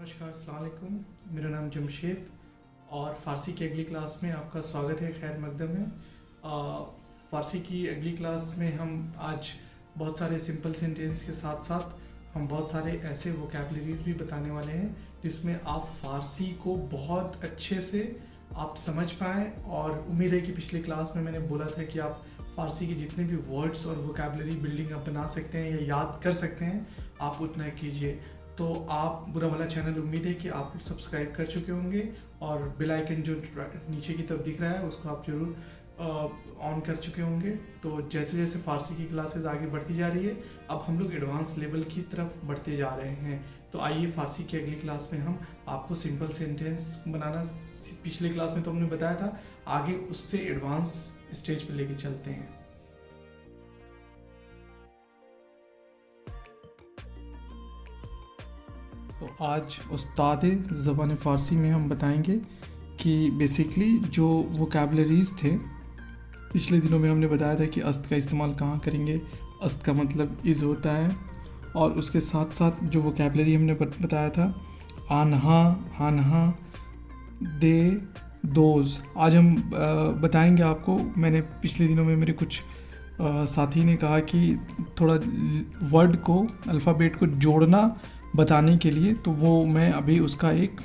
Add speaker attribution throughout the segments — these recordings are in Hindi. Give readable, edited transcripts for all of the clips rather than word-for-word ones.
Speaker 1: नमस्कार, अस्सलाम वालेकुम। मेरा नाम जमशेद और फ़ारसी की अगली क्लास में आपका स्वागत है। खैर मकदम है। फ़ारसी की अगली क्लास में हम आज बहुत सारे सिंपल सेंटेंस के साथ साथ हम बहुत सारे ऐसे वोकैबलरीज भी बताने वाले हैं जिसमें आप फ़ारसी को बहुत अच्छे से आप समझ पाएँ। और उम्मीद है कि पिछली क्लास में मैंने बोला था कि आप फ़ारसी के जितने भी वर्ड्स और वोकैबलरी बिल्डिंग आप बना सकते हैं या याद कर सकते हैं, आप उतना कीजिए। तो आप बुरा वाला चैनल उम्मीद है कि आप सब्सक्राइब कर चुके होंगे और बेल आइकन जो नीचे की तरफ दिख रहा है उसको आप जरूर ऑन कर चुके होंगे। तो जैसे जैसे फ़ारसी की क्लासेस आगे बढ़ती जा रही है, अब हम लोग एडवांस लेवल की तरफ बढ़ते जा रहे हैं। तो आइए फ़ारसी की अगली क्लास में हम आपको सिंपल सेंटेंस बनाना, पिछले क्लास में तो हमने बताया था, आगे उससे एडवांस स्टेज पर लेके चलते हैं। तो आज उस्ताद ज़बान फ़ारसी में हम बताएंगे कि बेसिकली जो वोकैबलरीज़ थे, पिछले दिनों में हमने बताया था कि अस्त का इस्तेमाल कहाँ करेंगे। अस्त का मतलब इज़ होता है। और उसके साथ साथ जो वोकैबलरी हमने बताया था, आन्हा, आन्हा, दे, दोज, आज हम बताएंगे आपको। मैंने पिछले दिनों में मेरे कुछ साथी ने कहा कि थोड़ा वर्ड को, अल्फ़ाबेट को जोड़ना बताने के लिए, तो वो मैं अभी उसका एक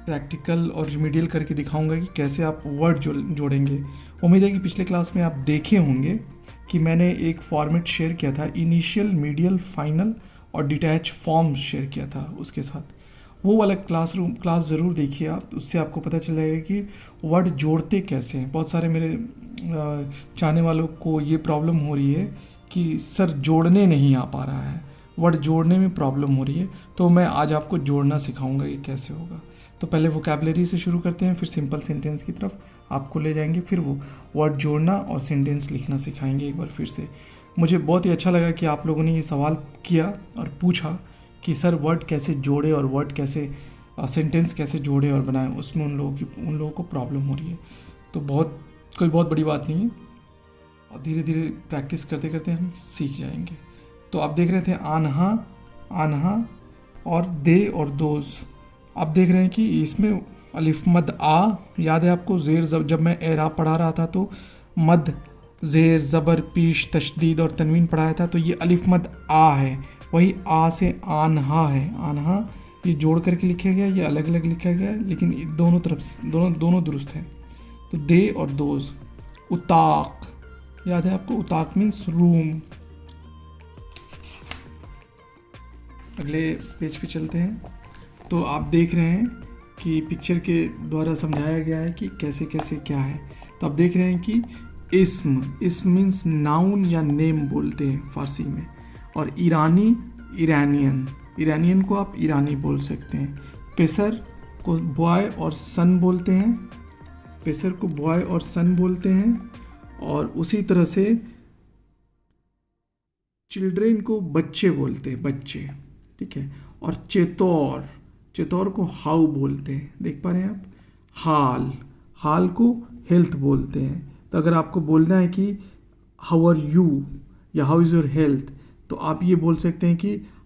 Speaker 1: प्रैक्टिकल और रिमीडियल करके दिखाऊंगा कि कैसे आप वर्ड जोड़ेंगे। उम्मीद है कि पिछले क्लास में आप देखे होंगे कि मैंने एक फॉर्मेट शेयर किया था, इनिशियल, मीडियल, फाइनल और डिटैच फॉर्म शेयर किया था उसके साथ। वो वाला क्लास ज़रूर देखिए आप, उससे आपको पता चल जाएगा कि वर्ड जोड़ते कैसे हैं। बहुत सारे मेरे चाहने वालों को ये प्रॉब्लम हो रही है कि सर जोड़ने नहीं आ पा रहा है, वर्ड जोड़ने में प्रॉब्लम हो रही है। तो मैं आज आपको जोड़ना सिखाऊंगा कि कैसे होगा। तो पहले वोकैबलरी से शुरू करते हैं, फिर सिंपल सेंटेंस की तरफ आपको ले जाएंगे, फिर वो वर्ड जोड़ना और सेंटेंस लिखना सिखाएंगे एक बार फिर से। मुझे बहुत ही अच्छा लगा कि आप लोगों ने ये सवाल किया और पूछा कि सर वर्ड कैसे जोड़े और वर्ड कैसे, सेंटेंस कैसे जोड़े और बनाएं। उसमें उन लोगों को प्रॉब्लम हो रही है। तो कोई बहुत बड़ी बात नहीं है, और धीरे धीरे प्रैक्टिस करते करते हम सीख जाएंगे। तो आप देख रहे थे आन्हा, आन्हा और दे और दोज। आप देख रहे हैं कि इसमें अलिफ मद आ याद है आपको। ज़ेर जब मैं एराब पढ़ा रहा था तो मद, ज़ेर, ज़बर, पीश, तशदीद और तनवीन पढ़ाया था। तो ये अलिफ मद आ है, वही आ से आन्हा है। आन्हा ये जोड़ करके लिखा गया, ये अलग अलग लिखा गया, लेकिन दोनों तरफ दोनों दुरुस्त है। तो दे और दोज। उताक याद है आपको, उताक मीन्स रूम। अगले पेज पे चलते हैं। तो आप देख रहे हैं कि पिक्चर के द्वारा समझाया गया है कि कैसे कैसे क्या है। तो आप देख रहे हैं कि इस्म मीन्स नाउन या नेम बोलते हैं फ़ारसी में। और ईरानी, इरानियन को आप ईरानी बोल सकते हैं। पेसर को बॉय और सन बोलते हैं, पेसर को बॉय और सन बोलते हैं। और उसी तरह से चिल्ड्रेन को बच्चे बोलते हैं, बच्चे, ठीक है। और चेतौर को हाउ बोलते हैं, देख पा रहे हैं आप। हाल को हेल्थ बोलते हैं। तो अगर आपको बोलना है कि हाउ आर यू या हाउ इज़ योर हेल्थ, तो आप ये बोल सकते हैं कि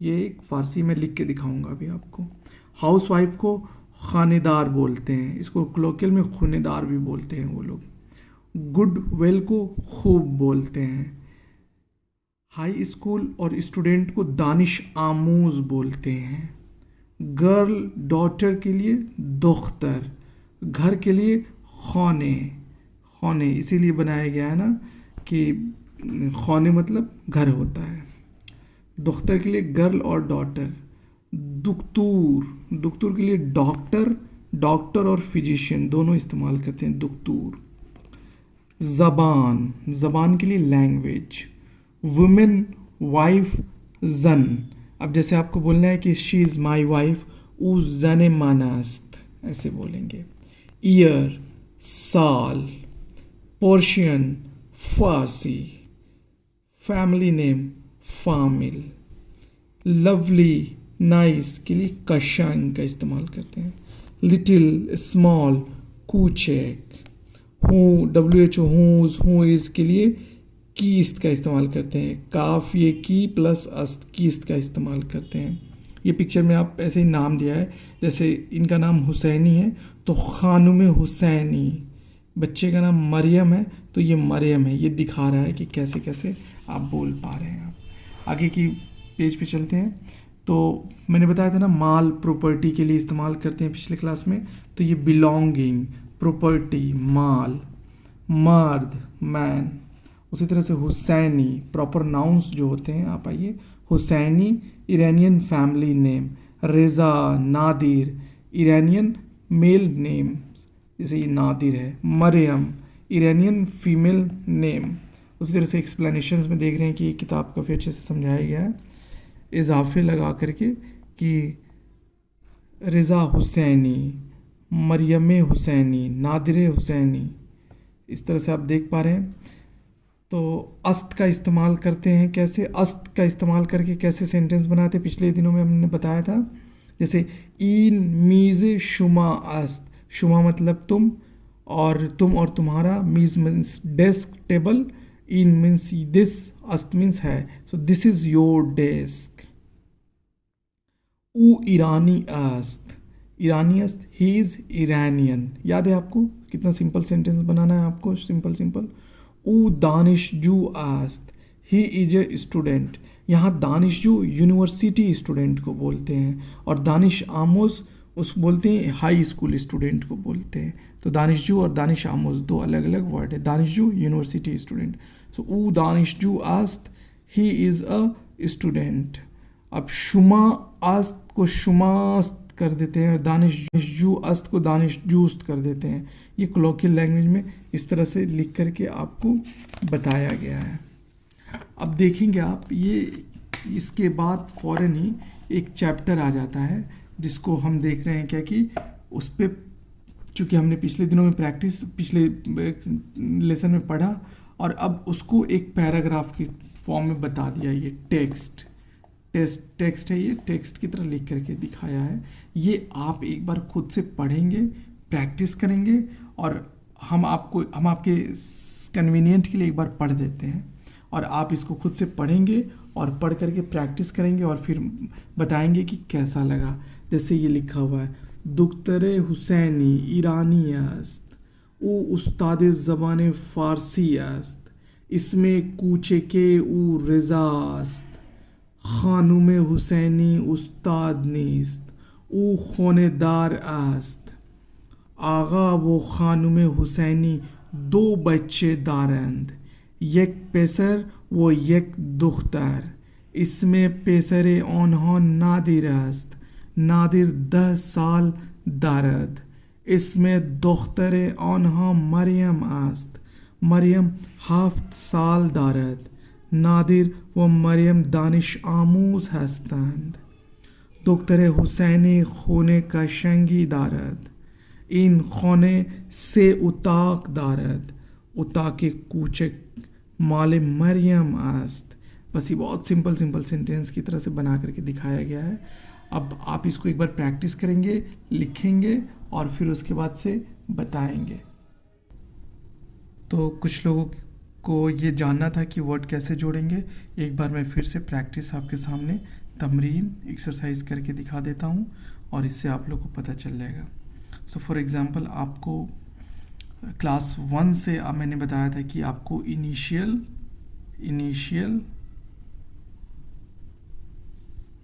Speaker 1: ये एक फ़ारसी में लिख के दिखाऊंगा अभी आपको। हाउस वाइफ को खानेदार बोलते हैं, इसको कलोकियल में खूनेदार भी बोलते हैं वो लोग। गुड वेल को खूब बोलते हैं। हाई स्कूल और स्टूडेंट को दानिश आमूज बोलते हैं। गर्ल, डॉटर के लिए दोख्तर, घर के लिए खौने इसीलिए बनाया गया है ना कि खौने मतलब घर होता है। दोख्तर के लिए गर्ल और डॉटर। दुख्तूर के लिए डॉक्टर और फिजिशियन दोनों इस्तेमाल करते हैं, दुख्तूर। ज़बान के लिए लैंग्वेज। वुमेन, वाइफ, जन। अब जैसे आपको बोलना है कि शी इज़ माई वाइफ, उ जन मानास्त, ऐसे बोलेंगे। ईयर, साल। पर्शियन, फारसी। फैमिली नेम, फामिल। लवली, नाइस के लिए कशंग का इस्तेमाल करते हैं। लिटिल, स्मॉल, कूचेक। WHO, हूँ इज़ के लिए कीस्त का इस्तेमाल करते हैं, काफिए की प्लस अस्त, कीस्त का इस्तेमाल करते हैं। ये पिक्चर में आप ऐसे ही नाम दिया है, जैसे इनका नाम हुसैनी है तो खानुम हुसैनी, बच्चे का नाम मरियम है तो ये मरियम है। ये दिखा रहा है कि कैसे कैसे आप बोल पा रहे हैं। आप आगे की पेज पे चलते हैं। तो मैंने बताया था ना माल प्रॉपर्टी के लिए इस्तेमाल करते हैं पिछले क्लास में, तो ये बिलोंगिंग, प्रॉपर्टी माल, मर्द मैन। उसी तरह से हुसैनी प्रॉपर नाउन्स जो होते हैं, आप आइए, Hosseini Iranian family name, Reza Nadir Iranian male name, जैसे ये नादिर है, मरियम इरानियन फीमेल नेम। उसी तरह से एक्सप्लेनेशंस में देख रहे हैं कि ये किताब काफ़ी अच्छे से समझाया गया है इजाफे लगा करके कि रिज़ा हुसैनी, मरियम हुसैनी, नादिर हुसैनी, इस तरह से आप देख पा रहे हैं। तो अस्त का इस्तेमाल करते हैं कैसे, अस्त का इस्तेमाल करके कैसे सेंटेंस बनाते, पिछले दिनों में हमने बताया था। जैसे इन मीज़ शुमा अस्त, शुमा मतलब तुम, और तुम और तुम्हारा, मीज़ मीन्स डेस्क टेबल, इन मीन्स दिस, अस्त मीन्स है, so this is your desk. ऊ ईरानी अस्त, ईरानी अस्त, ही इज़ ईरानियन। याद है आपको कितना सिंपल सेंटेंस बनाना है आपको, सिंपल सिंपल। ऊ दानिशजू आस्त, ही इज ए स्टूडेंट। यहाँ दानिशजू यूनिवर्सिटी स्टूडेंट को बोलते हैं, और दानिश आमोज उस बोलते हैं हाई स्कूल स्टूडेंट को बोलते हैं। तो दानिशजू और दानिश आमोज दो अलग अलग वर्ड है। दानिशजू यूनिवर्सिटी स्टूडेंट, सो ऊ दानिशजू आस्त, ही इज़ अ स्टूडेंट। अब शुमा आस्त को शुमास्त कर देते हैं, और दानिशजू अस्त को दानिशजूस्त कर देते हैं। ये कोलोकियल लैंग्वेज में इस तरह से लिख करके आपको बताया गया है। अब देखेंगे आप, ये इसके बाद फ़ौरन ही एक चैप्टर आ जाता है जिसको हम देख रहे हैं क्या कि उस पर, चूँकि हमने पिछले दिनों में प्रैक्टिस, पिछले लेसन में पढ़ा, और अब उसको एक पैराग्राफ की फॉर्म में बता दिया। ये टेक्स्ट है, ये टेक्स्ट की तरह लिख करके दिखाया है। ये आप एक बार खुद से पढ़ेंगे, प्रैक्टिस करेंगे, और हम आपके कन्वीनियंट के लिए एक बार पढ़ देते हैं, और आप इसको खुद से पढ़ेंगे और पढ़ करके प्रैक्टिस करेंगे, और फिर बताएंगे कि कैसा लगा। जैसे ये लिखा हुआ है, दुख्तरे हुसैनी ईरानी अस्त, ऊ उस्ताद ज़बान फ़ारसी अस्त, इसमें कूचे के ऊ रज़ा अस्त, खानुम हुसैनी उस्ताद नीस्त, ऊ खोनेदार अस्त, आगा वो खानुम हुसैनी दो बच्चे दारंद, यक पेसर वो यक दुख्तर, इसमें पेसर ओन्हा नादिर अस्त, नादिर 10 साल दारद, इसमें दुख्तर ओन्हा मरियम अस्त, मरियम 7 साल दारद, नादिर व मरियम दानिश आमूज हस्तंद, दुख्तर हुसैनी खूने का शंगी दारद, इन खोने से उताक दारद, उताके कूचक माले मरियम आस्त। बस ये बहुत सिंपल सिंपल सेंटेंस की तरह से बना करके दिखाया गया है। अब आप इसको एक बार प्रैक्टिस करेंगे, लिखेंगे, और फिर उसके बाद से बताएंगे। तो कुछ लोगों को ये जानना था कि वर्ड कैसे जोड़ेंगे। एक बार मैं फिर से प्रैक्टिस आपके सामने तमरीन एक्सरसाइज करके दिखा देता हूँ, और इससे आप लोग को पता चल जाएगा। सो फॉर एग्ज़ाम्पल, आपको क्लास 1 से अब मैंने बताया था कि आपको इनिशियल,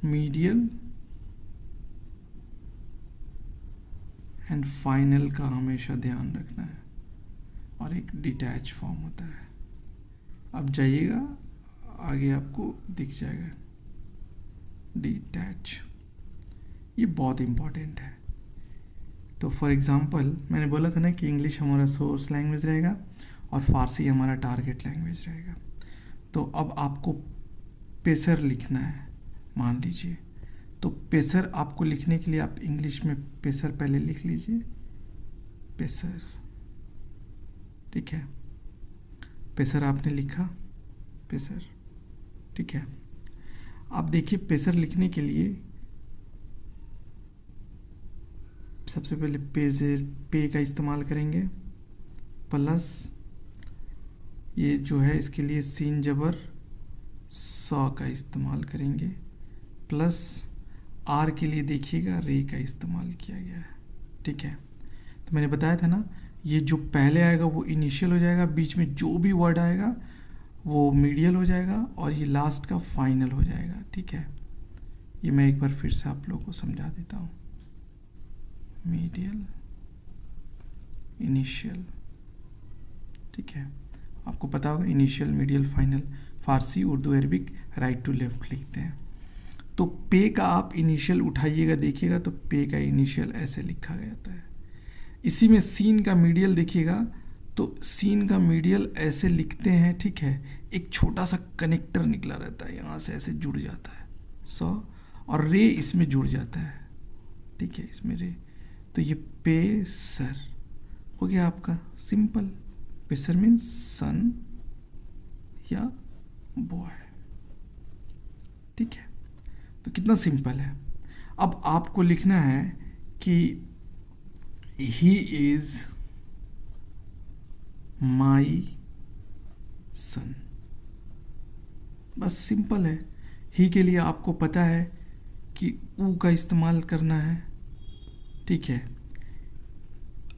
Speaker 1: मीडियल एंड फाइनल का हमेशा ध्यान रखना है, और एक डिटैच फॉर्म होता है। अब जाइएगा आगे, आपको दिख जाएगा डिटैच, ये बहुत इम्पॉर्टेंट है। तो फॉर एग्ज़ाम्पल, मैंने बोला था ना कि इंग्लिश हमारा सोर्स लैंग्वेज रहेगा और फ़ारसी हमारा टारगेट लैंग्वेज रहेगा। तो अब आपको पेसर लिखना है, मान लीजिए। तो पेसर आपको लिखने के लिए आप इंग्लिश में पेसर पहले लिख लीजिए, पेसर, ठीक है। पेसर आपने लिखा, पेसर, ठीक है। आप देखिए, पेसर लिखने के लिए सबसे पहले पे का इस्तेमाल करेंगे, प्लस ये जो है इसके लिए सीन जबर सौ का इस्तेमाल करेंगे, प्लस आर के लिए देखिएगा रे का इस्तेमाल किया गया है। ठीक है, तो मैंने बताया था ना, ये जो पहले आएगा वो इनिशियल हो जाएगा, बीच में जो भी वर्ड आएगा वो मीडियल हो जाएगा, और ये लास्ट का फाइनल हो जाएगा। ठीक है, ये मैं एक बार फिर से आप लोगों को समझा देता हूँ। Medial, initial. ठीक है, आपको पता होगा initial, medial, final Farsi, Urdu, Arabic right to left लिखते हैं। तो पे का आप इनिशियल उठाइएगा, देखिएगा तो पे का इनिशियल ऐसे लिखा जाता है। इसी में सीन का मीडियल देखिएगा तो सीन का मीडियल ऐसे लिखते हैं। ठीक है, एक छोटा सा कनेक्टर निकला रहता है, यहाँ से ऐसे जुड़ जाता है और रे इसमें जुड़ जाता है। ठीक है, इसमें रे, तो ये पे सर हो गया आपका सिंपल। पेसर मीन्स सन या बॉय। ठीक है, तो कितना सिंपल है। अब आपको लिखना है कि ही इज माई सन, बस सिंपल है। ही के लिए आपको पता है कि ऊ का इस्तेमाल करना है। ठीक है,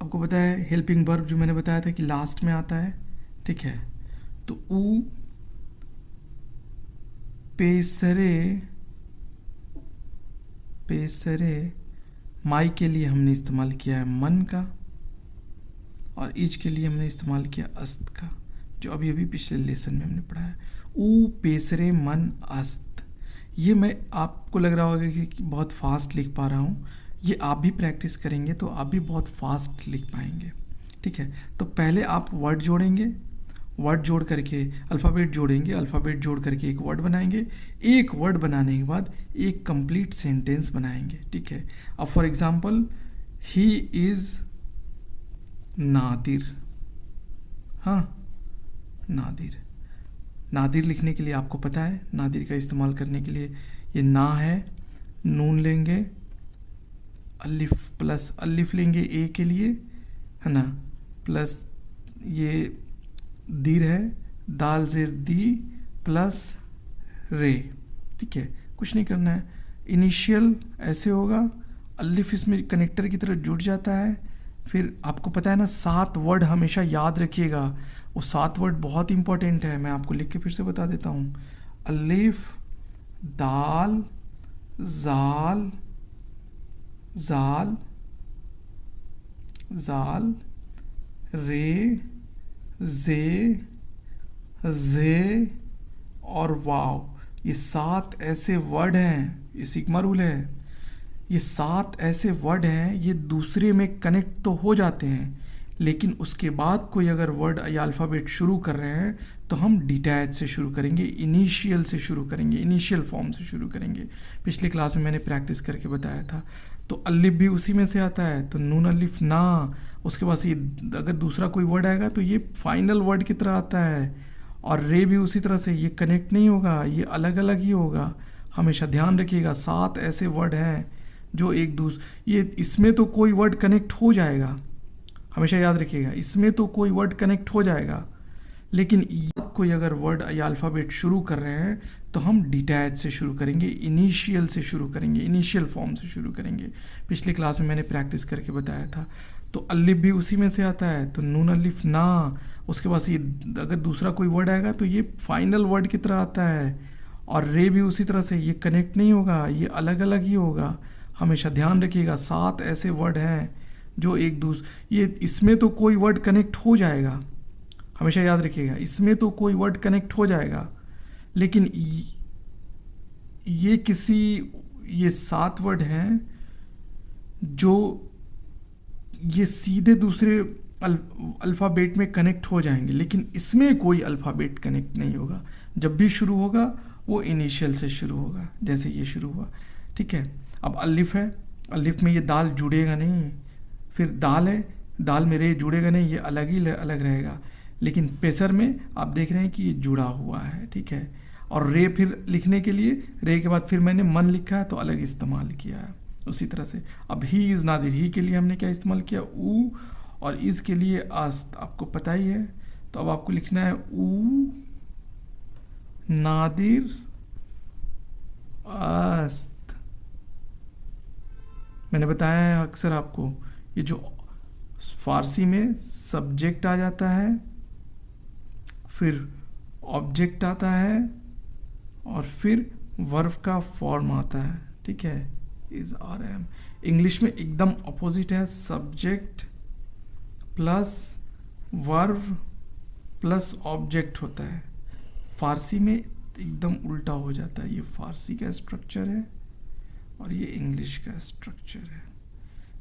Speaker 1: आपको पता है हेल्पिंग वर्ब जो मैंने बताया था कि लास्ट में आता है। ठीक है, तो ऊ पेसरे माई के लिए हमने इस्तेमाल किया है मन का, और इज के लिए हमने इस्तेमाल किया अस्त का, जो अभी अभी पिछले लेसन में हमने पढ़ा है। ऊ पेसरे मन अस्त। ये मैं आपको लग रहा होगा कि बहुत फास्ट लिख पा रहा हूँ, ये आप भी प्रैक्टिस करेंगे तो आप भी बहुत फास्ट लिख पाएंगे। ठीक है, तो पहले आप वर्ड जोड़ेंगे, वर्ड जोड़ करके अल्फ़ाबेट जोड़ेंगे, अल्फ़ाबेट जोड़ करके एक वर्ड बनाएंगे, एक वर्ड बनाने के बाद एक कंप्लीट सेंटेंस बनाएंगे। ठीक है, अब for example he is Nadir. हाँ, नादिर। नादिर लिखने के लिए आपको पता है, नादिर का इस्तेमाल करने के लिए ये ना है, नून लेंगे, अलिफ प्लस अलिफ लेंगे ए के लिए, है ना, प्लस ये दीर है, दाल जेर दी प्लस रे। ठीक है, कुछ नहीं करना है। इनिशियल ऐसे होगा, अलिफ इसमें कनेक्टर की तरह जुड़ जाता है। फिर आपको पता है ना, 7 वर्ड हमेशा याद रखिएगा, वो 7 वर्ड बहुत इंपॉर्टेंट है। मैं आपको लिख के फिर से बता देता हूँ। अलिफ, दाल, जाल, जाल, जाल, रे, जे और वाव। ये 7 ऐसे वर्ड हैं, ये सिग्मा रूल है। ये 7 ऐसे वर्ड हैं, ये दूसरे में कनेक्ट तो हो जाते हैं, लेकिन उसके बाद कोई अगर वर्ड या अल्फ़ाबेट शुरू कर रहे हैं तो हम डिटैच से शुरू करेंगे, इनिशियल से शुरू करेंगे, इनिशियल फॉर्म से शुरू करेंगे। पिछली क्लास में मैंने प्रैक्टिस करके बताया था। तो अलिफ भी उसी में से आता है, तो नून अलिफ ना, उसके बाद ये अगर दूसरा कोई वर्ड आएगा तो ये फाइनल वर्ड की तरह आता है, और रे भी उसी तरह से, ये कनेक्ट नहीं होगा, ये अलग अलग ही होगा। हमेशा ध्यान रखिएगा, 7 ऐसे वर्ड हैं जो एक दूसरे, ये इसमें तो कोई वर्ड कनेक्ट हो जाएगा, हमेशा याद रखिएगा, इसमें तो कोई वर्ड कनेक्ट हो जाएगा, लेकिन कोई अगर वर्ड या अल्फ़ाबेट शुरू कर रहे हैं तो हम डिटैच से शुरू करेंगे, इनिशियल से शुरू करेंगे, इनिशियल फॉर्म से शुरू करेंगे। पिछली क्लास में मैंने प्रैक्टिस करके बताया था। तो अलिफ भी उसी में से आता है, तो नून अलिफ ना, उसके बाद ये अगर दूसरा कोई वर्ड आएगा तो ये फाइनल वर्ड की तरह आता है, और रे भी उसी तरह से, ये कनेक्ट नहीं होगा, ये अलग अलग ही होगा। हमेशा ध्यान रखिएगा, 7 ऐसे वर्ड हैं जो एक दूसरे, ये इसमें तो कोई वर्ड कनेक्ट हो जाएगा, हमेशा याद रखिएगा, इसमें तो कोई वर्ड कनेक्ट हो जाएगा, लेकिन ये 7 वर्ड हैं जो ये सीधे दूसरे अल्फ़ाबेट में कनेक्ट हो जाएंगे, लेकिन इसमें कोई अल्फ़ाबेट कनेक्ट नहीं होगा। जब भी शुरू होगा वो इनिशियल से शुरू होगा, जैसे ये शुरू हुआ। ठीक है, अब अलिफ है, अलिफ में ये दाल जुड़ेगा नहीं, फिर दाल है, दाल में रे जुड़ेगा नहीं, ये अलग ही अलग रहेगा, लेकिन पेसर में आप देख रहे हैं कि ये जुड़ा हुआ है। ठीक है, और रे फिर लिखने के लिए, रे के बाद फिर मैंने मन लिखा है तो अलग इस्तेमाल किया है। उसी तरह से अब ही इज़ नादिर, ही के लिए हमने क्या इस्तेमाल किया, ऊ, और इस के लिए आस्त, आपको पता ही है। तो अब आपको लिखना है ऊ नादिर अस्त। मैंने बताया है अक्सर आपको, ये जो फारसी में सब्जेक्ट आ जाता है, फिर ऑब्जेक्ट आता है, और फिर वर्ब का फॉर्म आता है, ठीक है, इज आर एम। इंग्लिश में एकदम अपोजिट है, subject plus verb plus object होता है। फारसी में एकदम उल्टा हो जाता है, ये फारसी का स्ट्रक्चर है और ये इंग्लिश का स्ट्रक्चर है।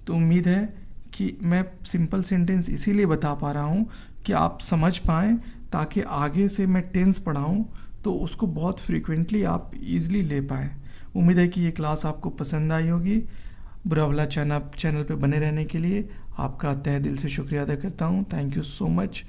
Speaker 1: तो उम्मीद है कि मैं सिंपल सेंटेंस इसीलिए बता पा रहा हूँ कि आप समझ पाएँ, ताकि आगे से मैं टेंस पढ़ाऊँ तो उसको बहुत फ्रीक्वेंटली आप इजीली ले पाएँ। उम्मीद है कि ये क्लास आपको पसंद आई होगी। बुरा भला चैनल पे बने रहने के लिए आपका तहे दिल से शुक्रिया अदा करता हूँ। Thank you so much.